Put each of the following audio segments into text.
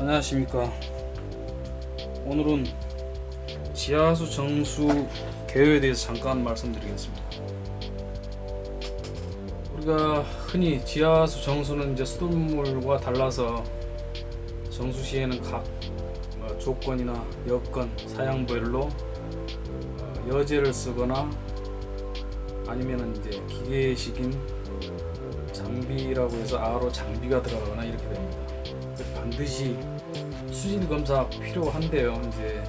안녕하십니까. 오늘은 지하수 정수 개요에 대해서 잠깐 말씀드리겠습니다. 우리가 흔히 지하수 정수는 이제 수돗물과 달라서 정수 시에는 각 조건이나 여건, 사양별로 여제를 쓰거나 아니면 이제 기계식인 장비라고 해서 RO 장비가 들어가거나 이렇게 됩니다. 반드시 수질 검사 필요한데요. 이제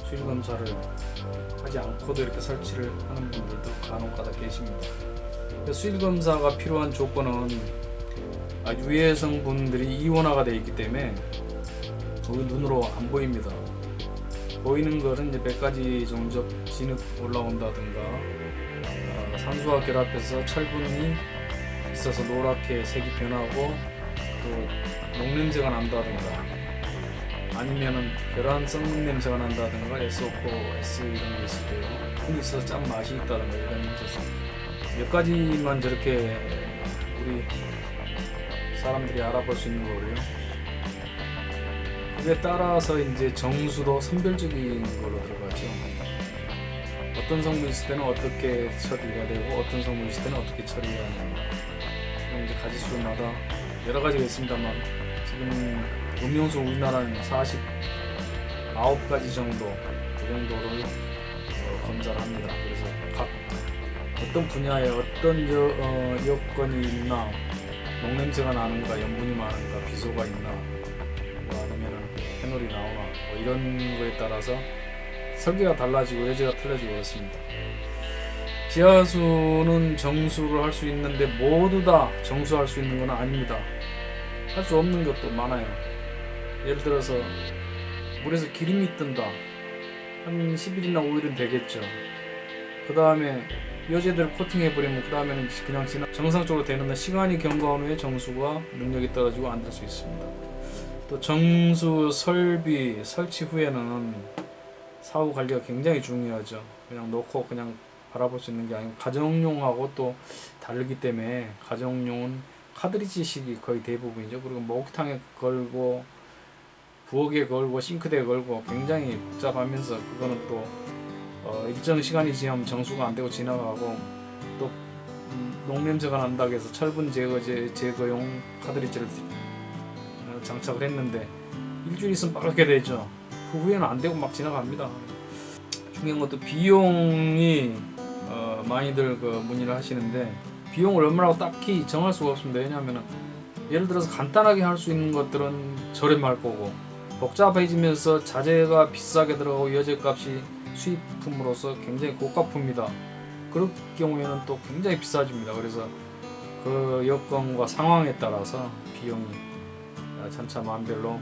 수질 검사를 하지 않고도 이렇게 설치를 하는 분들도 간혹가다 계십니다. 수질 검사가 필요한 조건은 유해 성분들이 이온화가 되어 있기 때문에 우리 눈으로 안 보입니다. 보이는 거는 이제 몇 가지 종족 진흙 올라온다든가 산소와 결합해서 철분이 있어서 노랗게 색이 변하고 또 녹냄새가 난다든가 아니면은 계란 썩는 냄새가 난다든가 SO4, 이런 게 있을 때요. 흔히 있어서 짠 맛이 있다든가 이런 몇 가지만 저렇게 우리 사람들이 알아볼 수 있는 거고요. 그에 따라서 이제 정수도 선별적인 걸로 들어가죠. 어떤 성분이 있을 때는 어떻게 처리가 되고 어떤 성분이 있을 때는 어떻게 처리가 됩니다. 이제 가지수마다 여러 가지가 있습니다만 지금 음용수 우리나라는 49가지 정도 그 정도를 검사를 합니다. 그래서 각 어떤 분야에 어떤 여건이 있나, 녹냄새가 나는가, 염분이 많은가, 비소가 있나, 아니면 페놀이 나오나 이런 거에 따라서 설계가 달라지고 여지가 틀려지고 그렇습니다. 지하수는 정수를 할 수 있는데 모두 다 정수할 수 있는 건 아닙니다. 할 수 없는 것도 많아요. 예를 들어서 물에서 기름이 뜬다. 한 10일이나 5일은 되겠죠. 그 다음에 여제들을 코팅해버리면 그 다음에는 그냥 정상적으로 되는데 시간이 경과한 후에 정수가 능력이 떨어지고 안 될 수 있습니다. 또 정수 설비 설치 후에는 사후 관리가 굉장히 중요하죠. 그냥 놓고 그냥 바라볼 수 있는 게 아니고 가정용하고 또 다르기 때문에 가정용은 카트리지식이 거의 대부분이죠. 그리고 목욕탕에 걸고 부엌에 걸고 싱크대에 걸고 굉장히 복잡하면서 그거는 또 일정 시간이 지나면 정수가 안 되고 지나가고 또 녹냄새가 난다고 해서 철분 제거용 카트리지를 장착을 했는데 일주일 있으면 빨갛게 되죠. 그 후에는 안 되고 막 지나갑니다. 중요한 것도 비용이 많이들 문의를 하시는데 비용을 얼마라고 딱히 정할 수가 없습니다. 왜냐하면 예를 들어서 간단하게 할 수 있는 것들은 저렴할 거고 복잡해지면서 자재가 비싸게 들어가고 여제값이 수입품으로서 굉장히 고가품이다. 그럴 경우에는 또 굉장히 비싸집니다. 그래서 그 여건과 상황에 따라서 비용이 천차만별로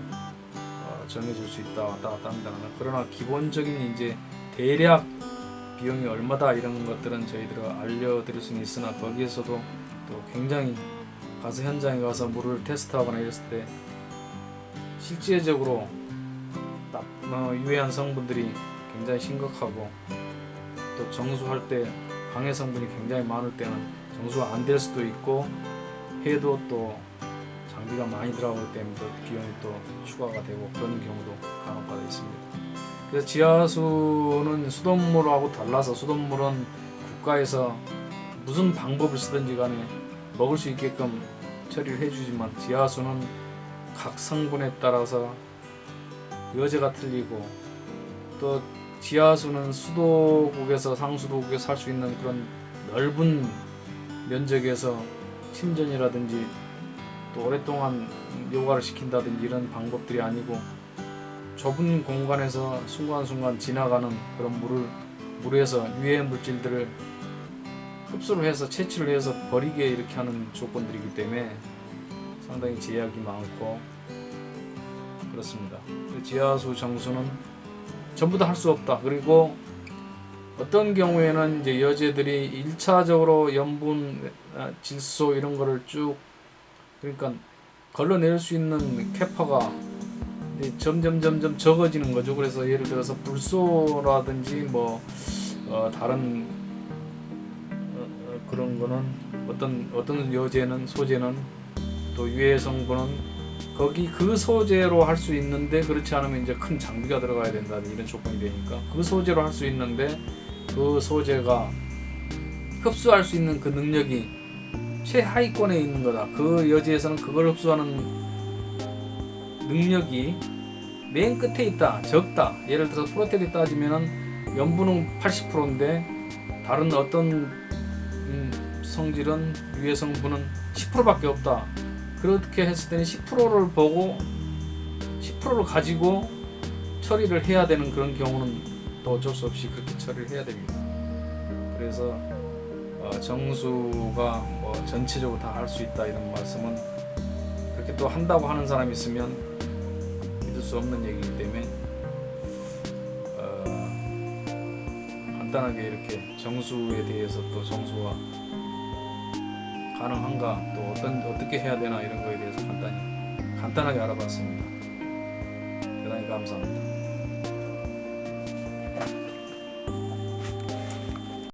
정해질 수 있다. 왔다 갔다 합니다. 그러나 기본적인 이제 대략 비용이 얼마다 이런 것들은 저희들가 알려드릴 수는 있으나 거기에서도 또 굉장히 가서 현장에 가서 물을 테스트하거나 이랬을 때 실제적으로 유해한 성분들이 굉장히 심각하고 또 정수할 때 방해 성분이 굉장히 많을 때는 정수가 안 될 수도 있고 해도 또 장비가 많이 들어가기 때문에 또 비용이 또 추가가 되고 그런 경우도 간혹가다 있습니다. 그래서 지하수는 수돗물하고 달라서 수돗물은 국가에서 무슨 방법을 쓰든지 간에 먹을 수 있게끔 처리를 해주지만 지하수는 각 성분에 따라서 여제가 틀리고 또 지하수는 수도국에서 상수도국에서 할 수 있는 그런 넓은 면적에서 침전이라든지 또 오랫동안 요가를 시킨다든지 이런 방법들이 아니고 좁은 공간에서 순간순간 지나가는 그런 물에서 유해 물질들을 흡수를 해서 채취를 해서 버리게 이렇게 하는 조건들이기 때문에 상당히 제약이 많고 그렇습니다. 지하수 정수는 전부 다 할 수 없다. 그리고 어떤 경우에는 이제 여제들이 1차적으로 염분, 질소 이런 거를 쭉 그러니까 걸러낼 수 있는 캐파가 점점 적어지는 거죠. 그래서 예를 들어서 불소라든지 다른 그런 거는 어떤 여제는 소재는 또 유해 성분은 거기 그 소재로 할 수 있는데 그렇지 않으면 이제 큰 장비가 들어가야 된다 이런 조건이 되니까 그 소재로 할 수 있는데 그 소재가 흡수할 수 있는 그 능력이 최하위권에 있는 거다. 그 여지에서는 그걸 흡수하는 능력이 맨 끝에 있다, 적다. 예를 들어서 프로테일이 따지면은 염분은 80%인데 다른 어떤 성질은 유해 성분은 10%밖에 없다. 그렇게 했을 때는 10%를 보고 10%를 가지고 처리를 해야 되는 그런 경우는 또 어쩔 수 없이 그렇게 처리를 해야 됩니다. 그래서 정수가 뭐 전체적으로 다 할 수 있다 이런 말씀은 그렇게 또 한다고 하는 사람이 있으면 믿을 수 없는 얘기이기 때문에 간단하게 이렇게 정수에 대해서 또 정수가 가능한가 또 어떻게 해야 되나 이런 거에 대해서 간단하게 알아봤습니다. 대단히 감사합니다.